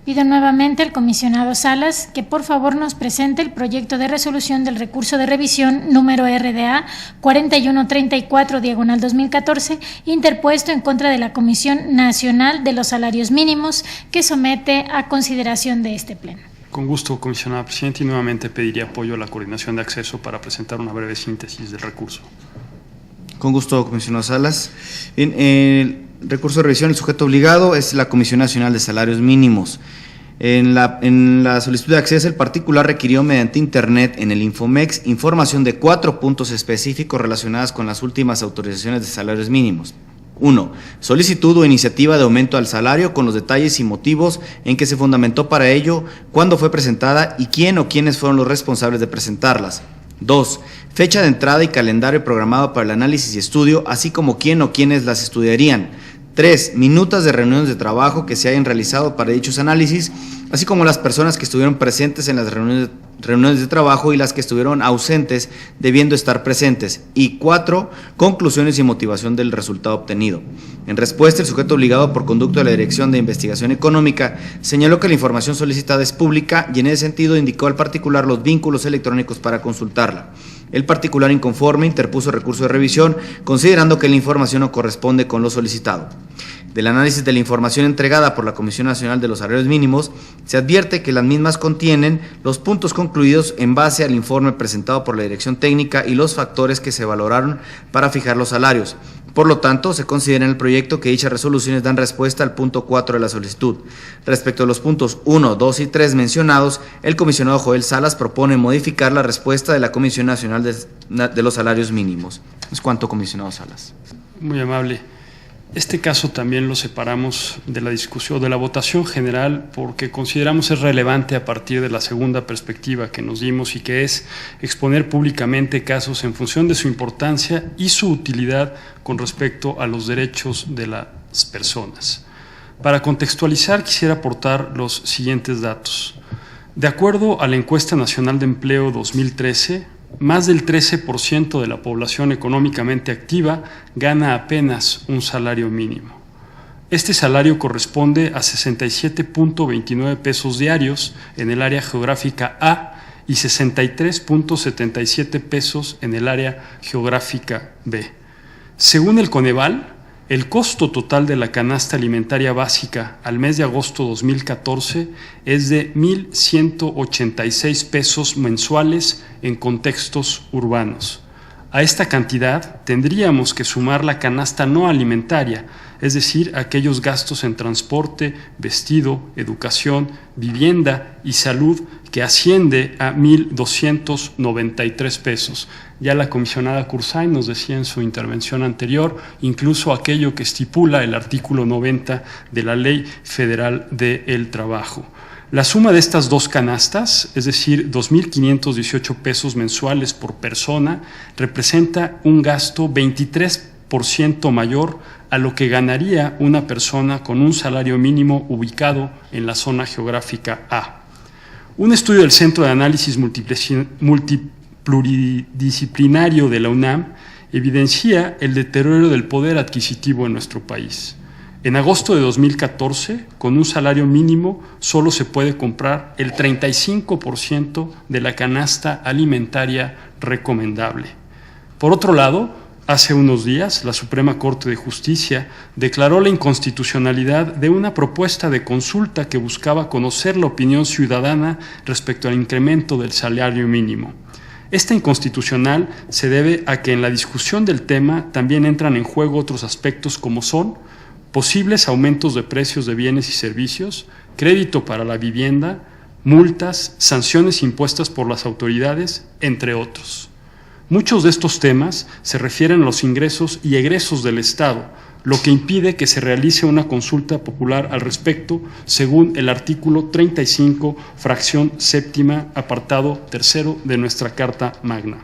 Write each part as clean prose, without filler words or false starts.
Pido nuevamente al comisionado Salas que por favor nos presente el proyecto de resolución del recurso de revisión número RDA 4134/2014 interpuesto en contra de la Comisión Nacional de los Salarios Mínimos que somete a consideración de este Pleno. Con gusto, comisionada presidenta, y nuevamente pediría apoyo a la coordinación de acceso para presentar una breve síntesis del recurso. Con gusto, comisionado Salas. Bien, el recurso de revisión, el sujeto obligado es la Comisión Nacional de Salarios Mínimos. En la solicitud de acceso, el particular requirió mediante Internet en el Infomex información de 4 puntos específicos relacionados con las últimas autorizaciones de salarios mínimos. 1. Solicitud o iniciativa de aumento al salario con los detalles y motivos en que se fundamentó para ello, cuándo fue presentada y quién o quiénes fueron los responsables de presentarlas. 2. Fecha de entrada y calendario programado para el análisis y estudio, así como quién o quiénes las estudiarían. 3. Minutas de reuniones de trabajo que se hayan realizado para dichos análisis, así como las personas que estuvieron presentes en las reuniones de trabajo y las que estuvieron ausentes debiendo estar presentes. Y 4. Conclusiones y motivación del resultado obtenido. En respuesta, el sujeto obligado, por conducto de la Dirección de Investigación Económica, señaló que la información solicitada es pública y en ese sentido indicó al particular los vínculos electrónicos para consultarla. El particular inconforme interpuso recurso de revisión, considerando que la información no corresponde con lo solicitado. Del análisis de la información entregada por la Comisión Nacional de los Salarios Mínimos, se advierte que las mismas contienen los puntos concluidos en base al informe presentado por la Dirección Técnica y los factores que se valoraron para fijar los salarios. Por lo tanto, se considera en el proyecto que dichas resoluciones dan respuesta al punto 4 de la solicitud. Respecto a los puntos 1, 2 y 3 mencionados, el comisionado Joel Salas propone modificar la respuesta de la Comisión Nacional de los Salarios Mínimos. Es cuanto, comisionado Salas. Muy amable. Este caso también lo separamos de la discusión, de la votación general, porque consideramos es relevante a partir de la segunda perspectiva que nos dimos y que es exponer públicamente casos en función de su importancia y su utilidad con respecto a los derechos de las personas. Para contextualizar, quisiera aportar los siguientes datos. De acuerdo a la Encuesta Nacional de Empleo 2013, más del 13% de la población económicamente activa gana apenas un salario mínimo. Este salario corresponde a 67.29 pesos diarios en el área geográfica A y 63.77 pesos en el área geográfica B. Según el Coneval, el costo total de la canasta alimentaria básica al mes de agosto 2014 es de 1,186 pesos mensuales en contextos urbanos. A esta cantidad tendríamos que sumar la canasta no alimentaria, es decir, aquellos gastos en transporte, vestido, educación, vivienda y salud que asciende a 1,293 pesos. Ya la comisionada Cursay nos decía en su intervención anterior, incluso aquello que estipula el artículo 90 de la Ley Federal del Trabajo. La suma de estas dos canastas, es decir, 2,518 pesos mensuales por persona, representa un gasto 23% mayor a lo que ganaría una persona con un salario mínimo ubicado en la zona geográfica A. Un estudio del Centro de Análisis Pluridisciplinario de la UNAM evidencia el deterioro del poder adquisitivo en nuestro país. En agosto de 2014, con un salario mínimo, solo se puede comprar el 35% de la canasta alimentaria recomendable. Por otro lado, hace unos días, la Suprema Corte de Justicia declaró la inconstitucionalidad de una propuesta de consulta que buscaba conocer la opinión ciudadana respecto al incremento del salario mínimo. Esta inconstitucional se debe a que en la discusión del tema también entran en juego otros aspectos como son posibles aumentos de precios de bienes y servicios, crédito para la vivienda, multas, sanciones impuestas por las autoridades, entre otros. Muchos de estos temas se refieren a los ingresos y egresos del Estado, lo que impide que se realice una consulta popular al respecto, según el artículo 35, fracción séptima, apartado tercero de nuestra Carta Magna.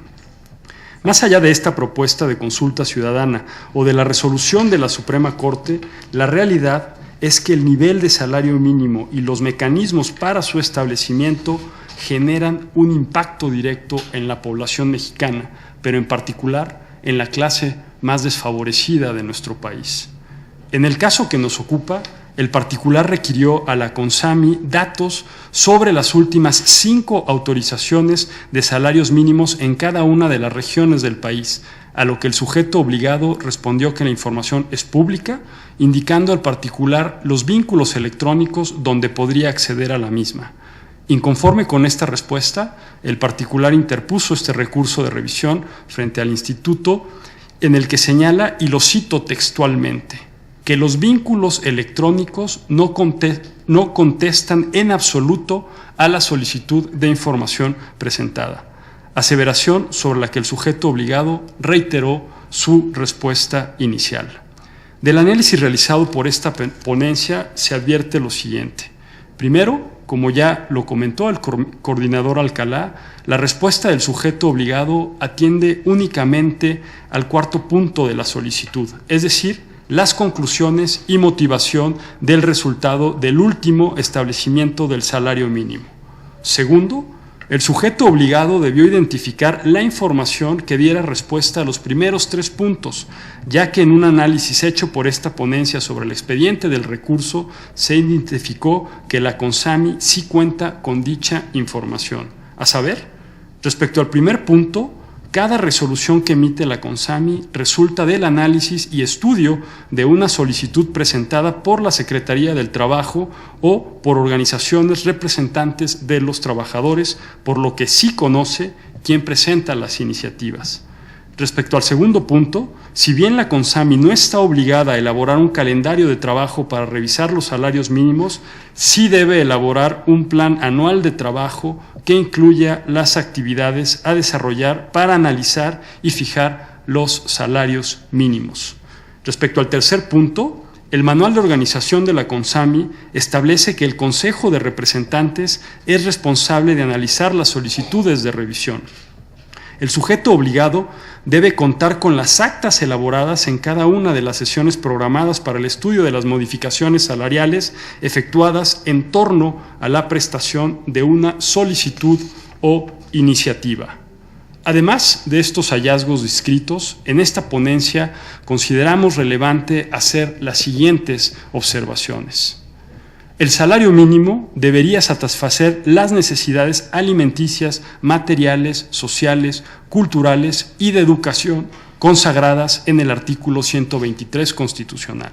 Más allá de esta propuesta de consulta ciudadana o de la resolución de la Suprema Corte, la realidad es que el nivel de salario mínimo y los mecanismos para su establecimiento generan un impacto directo en la población mexicana, pero en particular en la clase más desfavorecida de nuestro país. En el caso que nos ocupa, el particular requirió a la CONSAMI datos sobre las últimas 5 autorizaciones de salarios mínimos en cada una de las regiones del país, a lo que el sujeto obligado respondió que la información es pública, indicando al particular los vínculos electrónicos donde podría acceder a la misma. Inconforme con esta respuesta, el particular interpuso este recurso de revisión frente al instituto, en el que señala, y lo cito textualmente, que los vínculos electrónicos no contestan en absoluto a la solicitud de información presentada, aseveración sobre la que el sujeto obligado reiteró su respuesta inicial. Del análisis realizado por esta ponencia se advierte lo siguiente. Primero, como ya lo comentó el coordinador Alcalá, la respuesta del sujeto obligado atiende únicamente al cuarto punto de la solicitud, es decir, las conclusiones y motivación del resultado del último establecimiento del salario mínimo. Segundo, el sujeto obligado debió identificar la información que diera respuesta a los primeros 3 puntos, ya que en un análisis hecho por esta ponencia sobre el expediente del recurso se identificó que la CONSAMI sí cuenta con dicha información. A saber, respecto al primer punto, cada resolución que emite la CONSAMI resulta del análisis y estudio de una solicitud presentada por la Secretaría del Trabajo o por organizaciones representantes de los trabajadores, por lo que sí conoce quién presenta las iniciativas. Respecto al segundo punto, si bien la CONSAMI no está obligada a elaborar un calendario de trabajo para revisar los salarios mínimos, sí debe elaborar un plan anual de trabajo que incluya las actividades a desarrollar para analizar y fijar los salarios mínimos. Respecto al tercer punto, el manual de organización de la CONSAMI establece que el Consejo de Representantes es responsable de analizar las solicitudes de revisión. El sujeto obligado debe contar con las actas elaboradas en cada una de las sesiones programadas para el estudio de las modificaciones salariales efectuadas en torno a la prestación de una solicitud o iniciativa. Además de estos hallazgos descritos, en esta ponencia consideramos relevante hacer las siguientes observaciones. El salario mínimo debería satisfacer las necesidades alimenticias, materiales, sociales, culturales y de educación consagradas en el artículo 123 constitucional.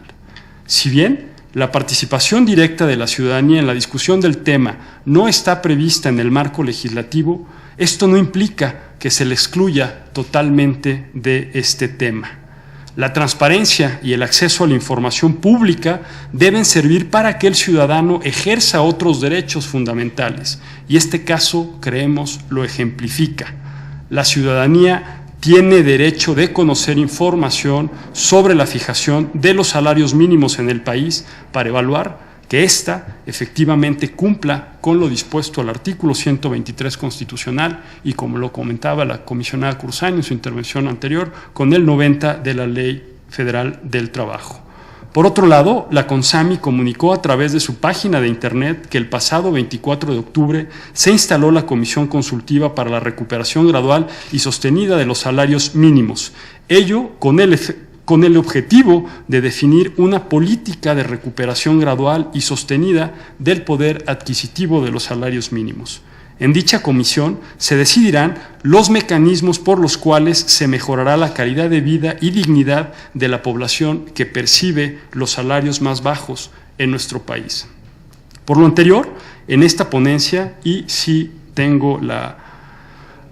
Si bien la participación directa de la ciudadanía en la discusión del tema no está prevista en el marco legislativo, esto no implica que se le excluya totalmente de este tema. La transparencia y el acceso a la información pública deben servir para que el ciudadano ejerza otros derechos fundamentales, y este caso, creemos, lo ejemplifica. La ciudadanía tiene derecho de conocer información sobre la fijación de los salarios mínimos en el país para evaluar que ésta efectivamente cumpla con lo dispuesto al artículo 123 constitucional y, como lo comentaba la comisionada Curzani en su intervención anterior, con el 90 de la Ley Federal del Trabajo. Por otro lado, la CONSAMI comunicó a través de su página de internet que el pasado 24 de octubre se instaló la Comisión Consultiva para la Recuperación Gradual y Sostenida de los Salarios Mínimos, ello con el objetivo de definir una política de recuperación gradual y sostenida del poder adquisitivo de los salarios mínimos. En dicha comisión se decidirán los mecanismos por los cuales se mejorará la calidad de vida y dignidad de la población que percibe los salarios más bajos en nuestro país. Por lo anterior, en esta ponencia, y si tengo la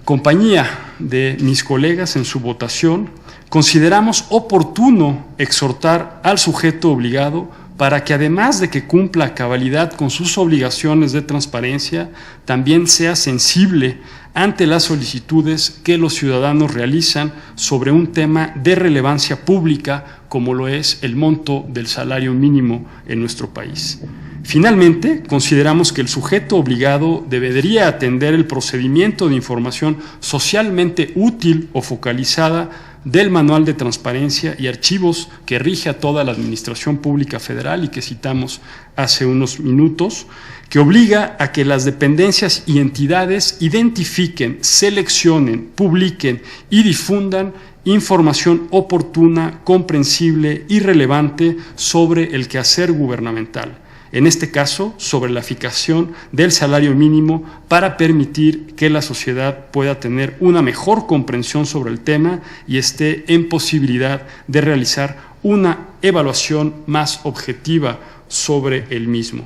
compañía de mis colegas en su votación, consideramos oportuno exhortar al sujeto obligado para que, además de que cumpla a cabalidad con sus obligaciones de transparencia, también sea sensible ante las solicitudes que los ciudadanos realizan sobre un tema de relevancia pública como lo es el monto del salario mínimo en nuestro país. Finalmente, consideramos que el sujeto obligado debería atender el procedimiento de información socialmente útil o focalizada del Manual de Transparencia y Archivos que rige a toda la Administración Pública Federal y que citamos hace unos minutos, que obliga a que las dependencias y entidades identifiquen, seleccionen, publiquen y difundan información oportuna, comprensible y relevante sobre el quehacer gubernamental, en este caso sobre la fijación del salario mínimo para permitir que la sociedad pueda tener una mejor comprensión sobre el tema y esté en posibilidad de realizar una evaluación más objetiva sobre el mismo.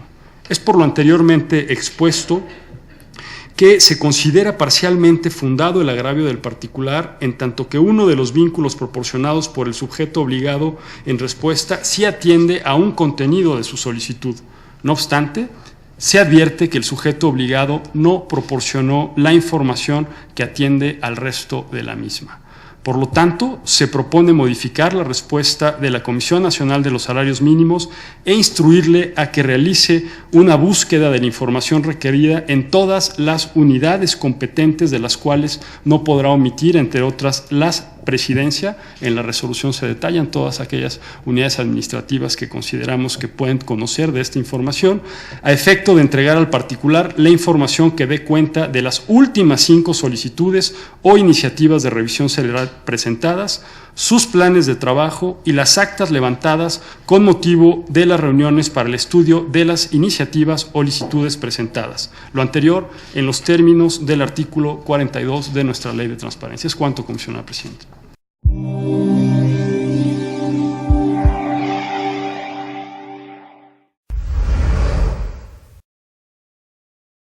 Es por lo anteriormente expuesto que se considera parcialmente fundado el agravio del particular, en tanto que uno de los vínculos proporcionados por el sujeto obligado en respuesta sí atiende a un contenido de su solicitud. No obstante, se advierte que el sujeto obligado no proporcionó la información que atiende al resto de la misma. Por lo tanto, se propone modificar la respuesta de la Comisión Nacional de los Salarios Mínimos e instruirle a que realice una búsqueda de la información requerida en todas las unidades competentes, de las cuales no podrá omitir, entre otras, las Presidencia. En la resolución se detallan todas aquellas unidades administrativas que consideramos que pueden conocer de esta información, a efecto de entregar al particular la información que dé cuenta de las últimas 5 solicitudes o iniciativas de revisión salarial presentadas, sus planes de trabajo y las actas levantadas con motivo de las reuniones para el estudio de las iniciativas o solicitudes presentadas. Lo anterior en los términos del artículo 42 de nuestra Ley de Transparencia. Es cuanto, comisionada presidenta.